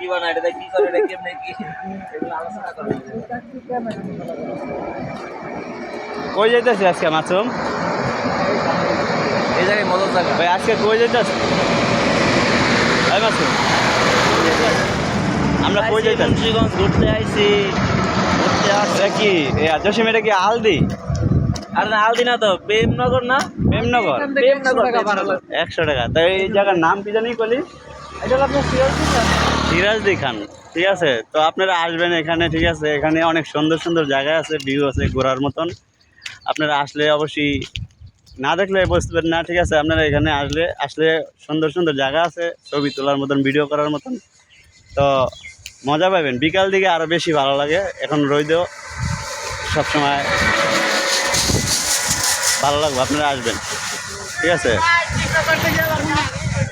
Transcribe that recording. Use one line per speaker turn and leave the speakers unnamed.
Video বানায় এটা কি করে এটা কেমনে কি এগুলো আলোচনা করব।
কই যাইতেছি আজকে মাসুম?
এই জায়গায় মজার জায়গা
ভাই আজকে কই যাইতেছি? ভাই মাসুম আমরা কই যাইতেছি?
মুন্সিগঞ্জ ঘুরতে আইছি। ঘুরতে আসছে
এটা কি জসিম, এটা কি আলদি?
আর না আলদিনা তো প্রেমনগর না
প্রেমনগর?
প্রেমনগর
100 টাকা। তো এই জায়গার নাম কি জানি বলি?
এটা হলো আপনার
সিরাজদি খান। ঠিক আছে, তো আপনারা আসবেন এখানে। ঠিক আছে, এখানে অনেক সুন্দর সুন্দর জায়গা আছে, ভিউ আছে ঘোরার মতন। আপনারা আসলে অবশ্যই না দেখলে বুঝবেন না। ঠিক আছে, আপনারা এখানে আসলে সুন্দর সুন্দর জায়গা আছে, ছবি তোলার মতন, ভিডিও করার মতন। তো মজা পাবেন। বিকাল দিকে আরও বেশি ভালো লাগে। এখন রোদেও সবসময় ভালো লাগবে। আপনারা আসবেন। ঠিক আছে।